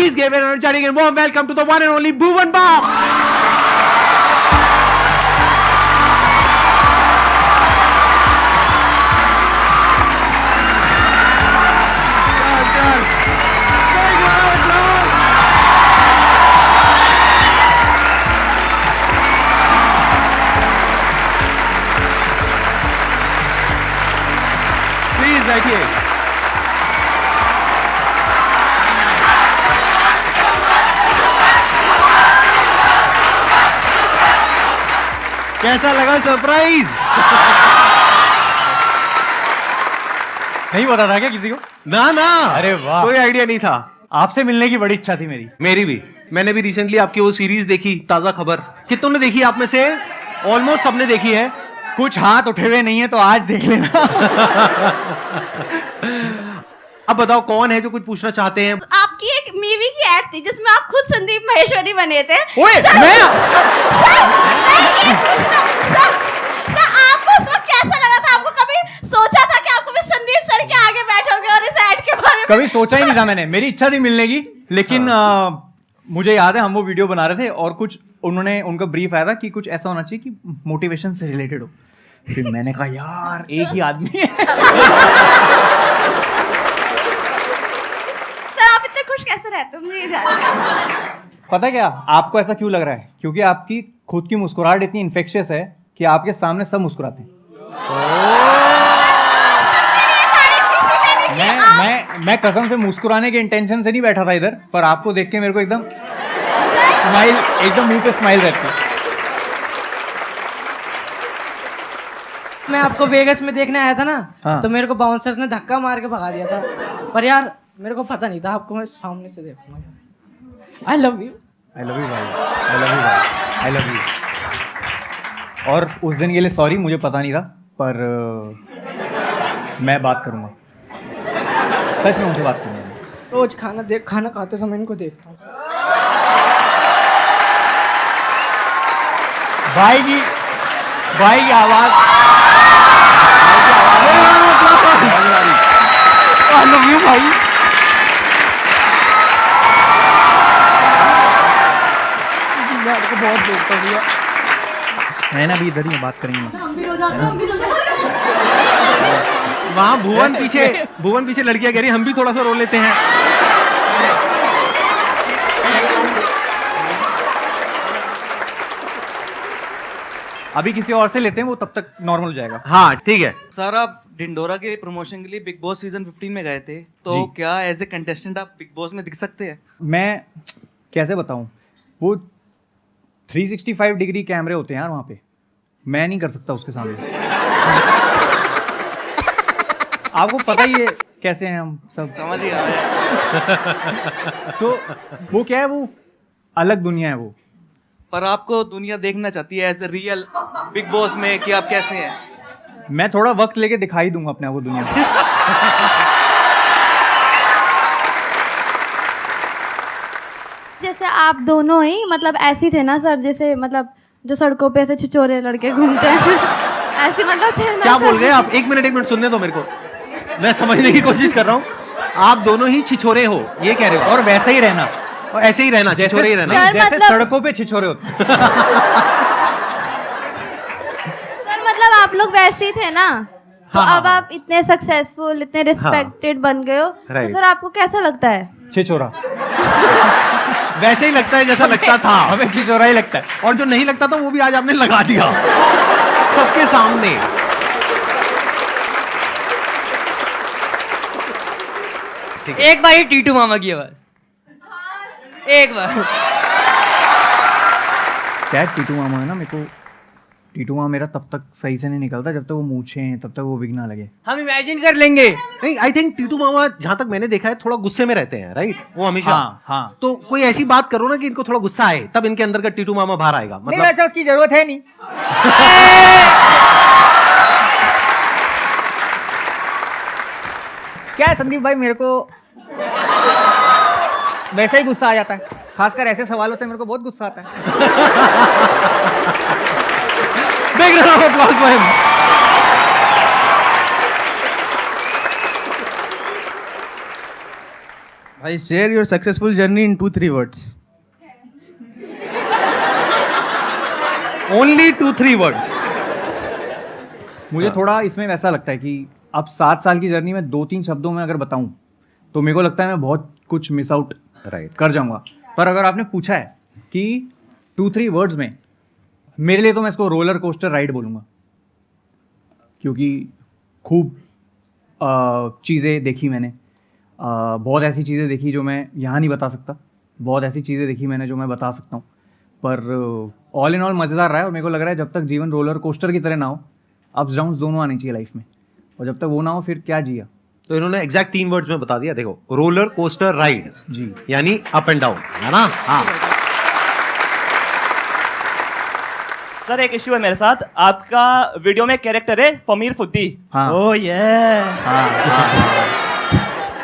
Please give an energetic and warm welcome to the one and only Bhuvan Bam. Please बैठिए. कैसा लगा surprise? नहीं पता था क्या किसी को? ना ना, अरे वाह, कोई आइडिया नहीं था. आपसे मिलने की बड़ी इच्छा थी मेरी भी. मैंने भी रिसेंटली आपकी वो सीरीज देखी, ताजा खबर. कितनों ने देखी आप में से? ऑलमोस्ट सबने देखी है. कुछ हाथ उठे हुए नहीं है तो आज देख लेना. अब बताओ कौन है जो कुछ पूछना चाहते हैं? आपकी एक मूवी की एड थी जिसमें आप खुद संदीप महेश्वरी बने थे. ओए, सर, मैं सर, आपको उस वक्त कैसा लगा था? आपको कभी सोचा था कि आपको भी संदीप सर के आगे बैठोगे और इस एड के बारे में? कभी सोचा ही नहीं था मैंने. मेरी इच्छा थी मिलने की, लेकिन मुझे याद है हम वो वीडियो बना रहे थे और कुछ उनका ब्रीफ आया था कि कुछ ऐसा होना चाहिए कि मोटिवेशन से रिलेटेड हो. फिर मैंने कहा यार एक ही आदमी है. सर आप इतने खुश कैसे रहते हो? मुझे ये जानना है. पता है क्या आपको ऐसा क्यों लग रहा है? क्योंकि आपकी खुद की मुस्कुराहट इतनी इन्फेक्शियस है कि आपके सामने सब मुस्कुराते हैं. मैं कसम से मुस्कुराने के इंटेंशन से नहीं बैठा था इधर, पर आपको देख के मेरे को एकदम मुंह पे स्माइल रहती है. मैं आपको वेगस में देखने आया था ना. हाँ. तो मेरे को बाउंसर्स ने धक्का मार के भगा दिया था. पर यार मेरे को पता नहीं था आपको मैं सामने से देखूंगा. I love you. I love you भाई, आई लव यू भाई, आई लव यू. और उस दिन के लिए सॉरी, मुझे पता नहीं था, पर मैं बात करूंगा. सच में उनसे बात करूंगा. रोज खाना खाते समय इनको देखता हूँ. भाई की आवाज. आई लव यू भाई. मैं आपको बहुत देखता हूँ भैया. मैं ना अभी इधर ही बात करेंगे. वहाँ भुवन पीछे लड़कियां कह रही हम भी थोड़ा सा रो लेते हैं. अभी किसी और से लेते हैं, वो तब तक नॉर्मल हो जाएगा. हाँ ठीक है. सर आप ढिंडोरा के प्रमोशन के लिए बिग बॉस सीजन 15 में गए थे, तो क्या एज ए कंटेस्टेंट आप बिग बॉस में दिख सकते हैं? मैं कैसे बताऊं, वो 365 डिग्री कैमरे होते हैं यार वहाँ पे. मैं नहीं कर सकता उसके सामने. आपको पता ही है कैसे हैं हम सब. समझ गया. तो वो क्या है, वो अलग दुनिया है वो. पर आपको दुनिया देखना चाहती है as a real Bigg Boss में कि आप कैसे हैं? मैं थोड़ा वक्त लेके दिखाई दूंगा अपने आप को दुनिया में. जैसे आप दोनों ही मतलब ऐसे ही थे ना सर, जैसे मतलब जो सड़कों पे ऐसे छिछोरे लड़के घूमते हैं. ऐसे मतलब थे ना. क्या बोल गए आप? एक मिनट सुनने दो मेरे को. मैं समझने की कोशिश कर रहा हूँ. आप दोनों ही छिछोरे हो ये कह रहे हो? और वैसे ही रहना, और ऐसे ही रहना, छिछोरे ही रहना. सर, जैसे मतलब- सड़कों पे छिछोरे होते. सर मतलब आप लोग वैसे ही थे ना. तो हाँ, अब हाँ. आप इतने सक्सेसफुल, इतने रिस्पेक्टेड बन गए हो. तो Right. सर आपको कैसा लगता है? छिछोरा. वैसे ही लगता है जैसा लगता था. हमें छिछोरा ही लगता है. और जो नहीं लगता था वो भी आज आपने लगा दिया सबके सामने. एक बार ही टीटू मामा की आवाज. एक बार. क्या टीटू मामा है ना, मेरे को टीटू मामा मेरा तब तक सही से नहीं निकलता जब तक वो मूछे हैं, तब तक वो विग ना लगे. हम इमेजिन कर लेंगे. नहीं, आई थिंक टीटू मामा जहां तक मैंने देखा है थोड़ा गुस्से में रहते हैं, राइट? वो हमेशा. हाँ. तो कोई ऐसी बात करो ना कि इनको थोड़ा गुस्सा आए, तब इनके अंदर का टीटू मामा बाहर आएगा. नहीं, मतलब वैसे उसकी जरूरत है नहीं. क्या है संदीप भाई, मेरे को वैसे ही गुस्सा आ जाता है. खासकर ऐसे सवाल होते हैं, मेरे को बहुत गुस्सा आता है. Big round of applause for him. भाई share your successful journey in 2-3 words. Only 2-3 words. मुझे थोड़ा इसमें वैसा लगता है कि अब 7 साल की जर्नी में 2-3 शब्दों में अगर बताऊं तो मेरे को लगता है मैं बहुत कुछ मिस आउट राइट। कर जाऊंगा। पर अगर आपने पूछा है कि 2-3 वर्ड्स में, मेरे लिए तो मैं इसको रोलर कोस्टर राइड बोलूँगा, क्योंकि खूब चीज़ें देखी मैंने, बहुत ऐसी चीज़ें देखी जो मैं यहाँ नहीं बता सकता, बहुत ऐसी चीज़ें देखी मैंने जो मैं बता सकता हूँ। पर ऑल इन ऑल मज़ेदार रहा है और मेरे को लग रहा है जब तक जीवन रोलर कोस्टर की तरह ना हो, अप्स डाउन्स दोनों आनी चाहिए लाइफ में, और जब तक वो ना हो फिर क्या जिया। तो इन्होंने एग्जैक्ट 3 वर्ड्स में बता दिया। देखो, रोलर कोस्टर राइड जी, यानी अप एंड डाउन, है ना? हाँ। सर एक इश्यू है मेरे साथ, आपका वीडियो में कैरेक्टर है फमीर फुद्दी। हाँ। ओह ये हाँ हाँ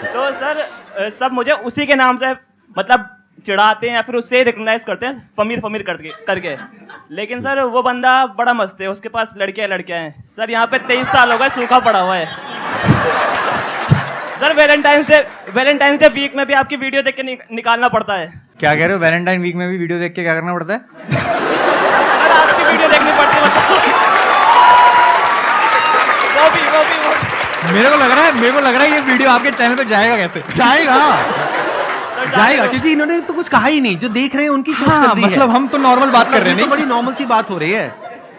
तो सर सब मुझे उसी के नाम से मतलब चिढ़ाते हैं या फिर उससे रिकॉग्नाइज करते हैं फमीर फमीर करके। लेकिन सर वो बंदा बड़ा मस्त है, उसके पास लड़कियां हैं। सर यहाँ पे 23 साल हो गए, सूखा पड़ा हुआ है। सर वैलेंटाइंस डे वीक में भी आपकी वीडियो देख के निकालना पड़ता है। क्या कह रहे हो? वैलेंटाइन वीक में भी वीडियो देख के क्या करना पड़ता है? सर आपकी वीडियो देखनी पड़ती है, बताओ। वो भी मेरे को लग रहा है ये वीडियो आपके चैनल पे जाएगा कैसे? जाएगा क्योंकि इन्होंने तो कुछ कहा ही नहीं। जो देख रहे हैं उनकी सोच हाँ, गंदी है। मतलब हम तो नॉर्मल बात कर रहे हैं, तो बड़ी नॉर्मल सी बात हो रही है।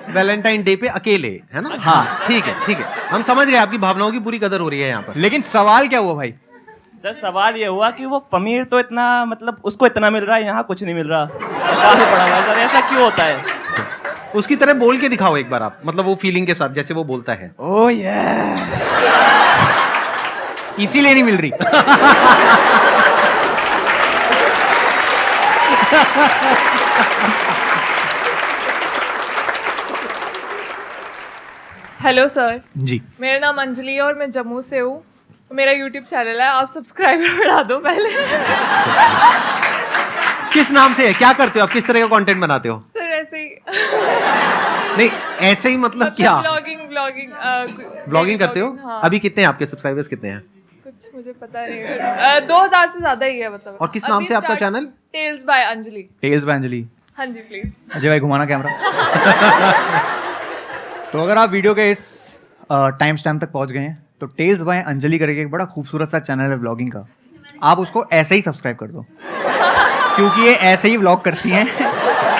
वैलेंटाइन डे पे अकेले, है ना? हाँ, ठीक है, हम समझ गए, आपकी भावनाओं की पूरी कदर हो रही है यहाँ पर। लेकिन सवाल क्या हुआ भाई? सर सवाल ये हुआ कि वो फमीर तो इतना मतलब उसको इतना मिल रहा है, यहाँ कुछ नहीं मिल रहा, काफी बड़ा हुआ है। सर ऐसा क्यों होता है? उसकी तरह बोल के दिखाओ एक बार आप, मतलब वो फीलिंग के साथ जैसे वो बोलता है। ओह ये इसीलिए नहीं मिल रही। हेलो सर, जी, मेरा नाम अंजलि है और मैं जम्मू से हूँ। मेरा यूट्यूब चैनल है, आप सब्सक्राइबर बढ़ा दो पहले। किस नाम से है? क्या करते हो आप? किस तरह का कंटेंट बनाते हो? सर ऐसे ही नहीं, ऐसे ही मतलब क्या? ब्लॉगिंग करते हो? हाँ। अभी कितने हैं आपके सब्सक्राइबर्स, कितने हैं? कुछ मुझे पता नहीं है, 2000 से ज्यादा ही है मतलब। और किस नाम से आपका channel? Tales by Anjali. Tales by Anjali. हाँ जी प्लीज। अजय भाई घुमाना कैमरा। तो अगर आप वीडियो के इस टाइम स्टैम्प तक पहुंच गए हैं तो टेल्स बाय अंजलि करके एक बड़ा खूबसूरत सा चैनल है व्लॉगिंग का, आप उसको ऐसे ही सब्सक्राइब कर दो, क्योंकि ये ऐसे ही व्लॉग करती हैं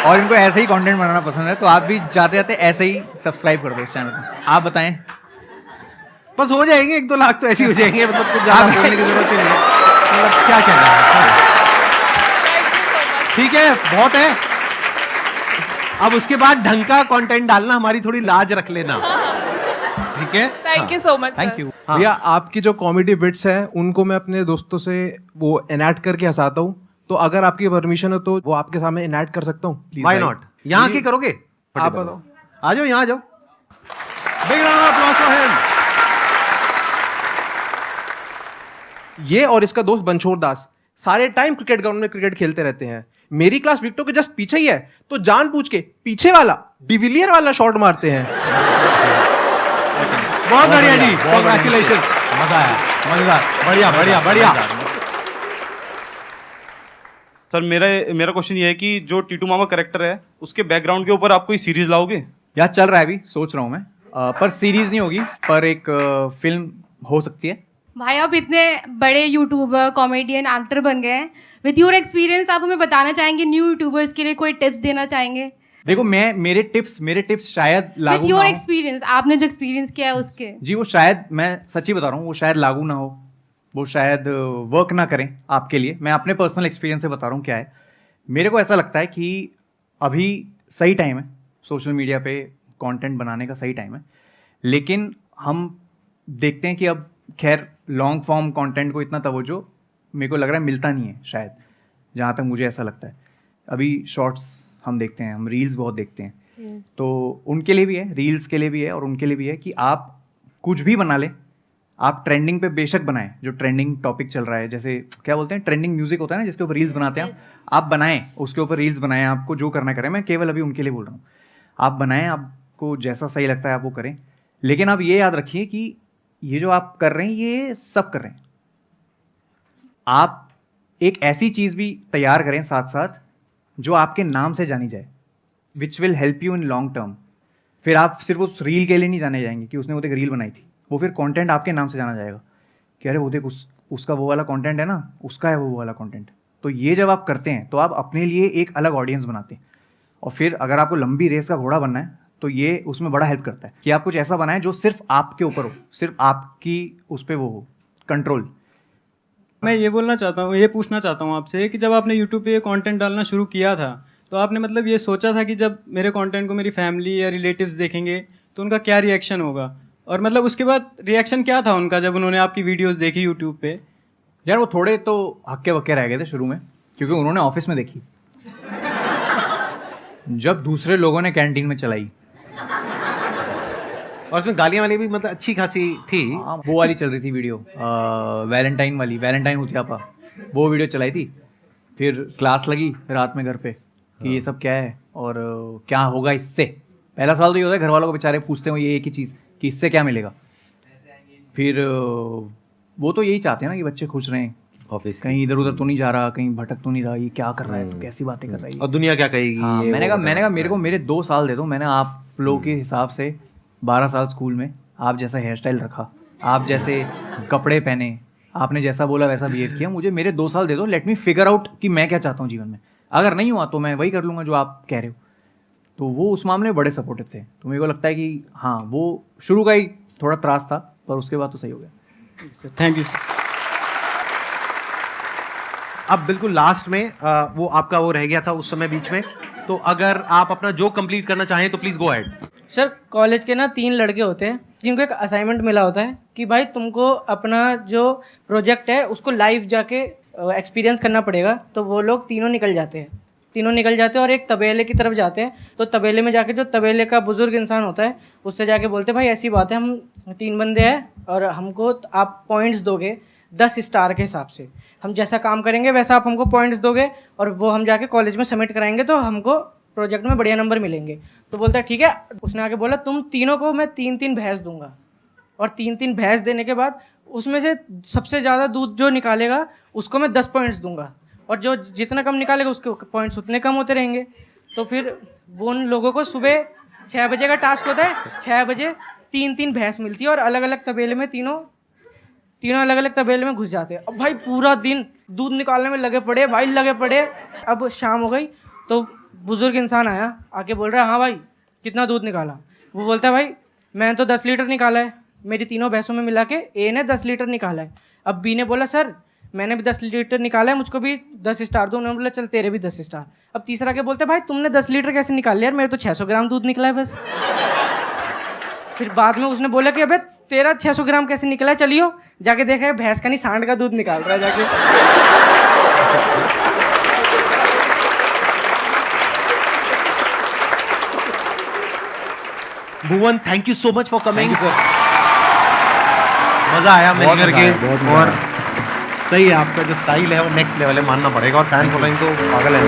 और इनको ऐसे ही कंटेंट बनाना पसंद है। तो आप भी जाते जाते ऐसे ही सब्सक्राइब कर दो इस चैनल को। आप बताएं। बस हो जाएंगे 1-2 लाख तो ऐसे ही हो जाएंगे, मतलब कुछ ज्यादा बोलने की जरूरत ही नहीं है। मतलब क्या कहना है? ठीक है, बहुत है। अब उसके बाद ढंग का कंटेंट डालना, हमारी थोड़ी लाज रख लेना, ठीक है? Thank you so much. Thank you. भैया आपकी जो कॉमेडी बिट्स हैं उनको मैं अपने दोस्तों से वो एनैक्ट करके हंसाता हूँ, तो अगर आपकी परमिशन हो तो वो आपके सामने एनैक्ट कर सकता हूँ। Why not? यहाँ की करोगे? आप बताओ। आ जाओ, यहाँ आ जाओ। Big round of applause for him. ये और इसका दोस्त बनछोड़ दास सारे टाइम क्रिकेट ग्राउंड में क्रिकेट खेलते रहते हैं। मेरी क्लास विकेटों के जस्ट पीछे ही है, तो जानबूझ के पीछे वाला डिविलियर वाला शॉट मारते हैं। बहुत बढ़िया जी, कांग्रेचुलेशन। मजा आया, मजेदार, बढ़िया बढ़िया बढ़िया। सर मेरा क्वेश्चन ये है कि जो टीटू मामा कैरेक्टर है उसके बैकग्राउंड के ऊपर आप कोई सीरीज लाओगे? यार चल रहा है, अभी सोच रहा हूँ मैं, पर सीरीज नहीं होगी, पर एक फिल्म हो सकती है। भाई आप इतने बड़े यूट्यूबर, कॉमेडियन, एक्टर बन गए हैं। विद योर एक्सपीरियंस आप हमें बताना चाहेंगे, न्यू यूट्यूबर्स के लिए कोई टिप्स देना चाहेंगे? देखो मेरे टिप्स शायद लागू विद योर ना हो। एक्सपीरियंस, आपने जो एक्सपीरियंस किया है उसके। जी, वो शायद, मैं सच्ची बता रहा हूँ, वो शायद लागू ना हो, वो शायद वर्क ना करें आपके लिए। मैं अपने पर्सनल एक्सपीरियंस से बता रहा हूँ क्या है। मेरे को ऐसा लगता है कि अभी सही टाइम है सोशल मीडिया पे कंटेंट बनाने का, सही टाइम है। लेकिन हम देखते हैं कि अब खैर लॉन्ग फॉर्म कंटेंट को इतना तवज्जो मेरे को लग रहा है मिलता नहीं है शायद, जहाँ तक मुझे ऐसा लगता है। अभी शॉर्ट्स हम देखते हैं, हम रील्स बहुत देखते हैं, तो उनके लिए भी है, रील्स के लिए भी है और उनके लिए भी है कि आप कुछ भी बना लें, आप ट्रेंडिंग पे बेशक बनाएं, जो ट्रेंडिंग टॉपिक चल रहा है, जैसे क्या बोलते हैं, ट्रेंडिंग म्यूजिक होता है ना, जिसके ऊपर रील्स बनाते हैं आप बनाएं, उसके ऊपर रील्स बनाएं, आपको जो करना करें। मैं केवल अभी उनके लिए बोल रहा हूँ, आप बनाएं, आपको जैसा सही लगता है आप वो करें। लेकिन आप ये याद रखिए कि ये जो आप कर रहे हैं ये सब कर रहे हैं, आप एक ऐसी चीज़ भी तैयार करें साथ साथ जो आपके नाम से जानी जाए, which will help you in long term. फिर आप सिर्फ उस रील के लिए नहीं जाने जाएंगे कि उसने वो एक रील बनाई थी, वो फिर कंटेंट आपके नाम से जाना जाएगा कि अरे वो देख उसका वो वाला कंटेंट है ना, उसका है वो वाला कंटेंट। तो ये जब आप करते हैं तो आप अपने लिए एक अलग ऑडियंस बनाते हैं। और फिर अगर आपको लंबी रेस का घोड़ा बनना है तो ये उसमें बड़ा हेल्प करता है कि आप कुछ ऐसा बनाएं जो सिर्फ आपके ऊपर हो, सिर्फ आपकी उस पर वो हो कंट्रोल। मैं ये बोलना चाहता हूँ, ये पूछना चाहता हूँ आपसे कि जब आपने यूट्यूब पे कंटेंट डालना शुरू किया था तो आपने मतलब ये सोचा था कि जब मेरे कंटेंट को मेरी फैमिली या रिलेटिव्स देखेंगे तो उनका क्या रिएक्शन होगा, और मतलब उसके बाद रिएक्शन क्या था उनका जब उन्होंने आपकी वीडियोस देखी यूट्यूब पे? यार वो थोड़े तो हक्के बक्के रह गए थे शुरू में, क्योंकि उन्होंने ऑफिस में देखी जब दूसरे लोगों ने कैंटीन में चलाई, और उसमें गालियां वाली भी मतलब अच्छी खासी थी। वो वाली चल रही थी वीडियो, वैलेंटाइन वाली, वैलेंटाइन हुतियापा, वो वीडियो चलाई थी। फिर क्लास लगी रात में घर पे कि ये सब क्या है और क्या होगा इससे। पहला सवाल तो ये होता है, घर वालों को बेचारे पूछते हो ये एक ही चीज़ कि इससे क्या मिलेगा। फिर वो तो यही चाहते हैं ना कि बच्चे खुश रहें, ऑफिस कहीं इधर उधर तो नहीं जा रहा, कहीं भटक तो नहीं रहा, ये क्या कर रहा है, तो कैसी बातें कर रहा है। और दुनिया क्या कहेगी। हाँ, ये मैंने वो कहा मेरे को मेरे 2 साल दे दो। मैंने आप लोगों के हिसाब से 12 साल स्कूल में आप जैसा हेयर स्टाइल रखा, आप जैसे कपड़े पहने, आपने जैसा बोला वैसा बिहेव किया, मुझे मेरे 2 साल दे दो, लेट मी फिगर आउट कि मैं क्या चाहता हूँ जीवन में। अगर नहीं हुआ तो मैं वही कर लूँगा जो आप कह रहे हो। तो वो उस मामले में बड़े सपोर्टिव थे। तो मेरे को लगता है कि हाँ, वो शुरू का ही थोड़ा त्रास था, पर उसके बाद तो सही हो गया। Thank you. अब बिल्कुल लास्ट में वो आपका वो रह गया था उस समय बीच में, तो अगर आप अपना जो कंप्लीट करना चाहें तो please go ahead. Sir college के ना 3 लड़के होते हैं जिनको एक असाइनमेंट मिला होता है कि भाई तुमको अपना जो प्रोजेक्ट है उसको लाइव जाके एक्सपीरियंस करना पड़ेगा। तो वो लोग तीनों निकल जाते हैं और एक तबेले की तरफ जाते हैं। तो तबेले में जाके जो तबेले का बुजुर्ग इंसान होता है उससे जाके बोलते हैं भाई ऐसी बात है, हम 3 बंदे हैं और हमको आप पॉइंट्स दोगे 10 स्टार के हिसाब से, हम जैसा काम करेंगे वैसा आप हमको पॉइंट्स दोगे और वो हम जाके कॉलेज में सबमिट कराएंगे तो हमको प्रोजेक्ट में बढ़िया नंबर मिलेंगे। तो बोलता है ठीक है। उसने आके बोला तुम तीनों को मैं 3-3 भैंस दूंगा, और 3-3 भैंस देने के बाद उसमें से सबसे ज़्यादा दूध जो निकालेगा उसको मैं 10 पॉइंट्स दूंगा, और जो जितना कम निकालेगा उसके पॉइंट्स उतने कम होते रहेंगे। तो फिर वो उन लोगों को सुबह 6 बजे का टास्क होता है, 6 बजे 3-3 भैंस मिलती है और अलग अलग तबेले में तीनों अलग अलग तबेले में घुस जाते हैं। अब भाई पूरा दिन दूध निकालने में लगे पड़े। अब शाम हो गई तो बुजुर्ग इंसान आया, आके बोल रहा है हाँ भाई कितना दूध निकाला। वो बोलता है भाई मैंने तो 10 लीटर निकाला है, मेरी तीनों भैंसों में मिला के ए ने 10 लीटर निकाला है। अब बी ने बोला सर मैंने भी 10 लीटर निकाला है, मुझको भी 10 स्टार दो। उन्होंने बोला चल तेरे भी 10 स्टार। अब तीसरा के बोलते भाई तुमने 10 लीटर कैसे निकाल लिया यार, मेरे तो 600 ग्राम दूध निकला है बस। फिर बाद में उसने बोला कि अबे तेरा 600 ग्राम कैसे निकला है, चलियो जाके देखा है भैंस का नहीं सांड का दूध निकाल रहा है जाके। Bhuvan, thank you so much for coming. मजा आया मिल करके, और सही है आपका जो स्टाइल है वो नेक्स्ट लेवल है, मानना पड़ेगा। और फैन फॉलोइंग तो पागल है।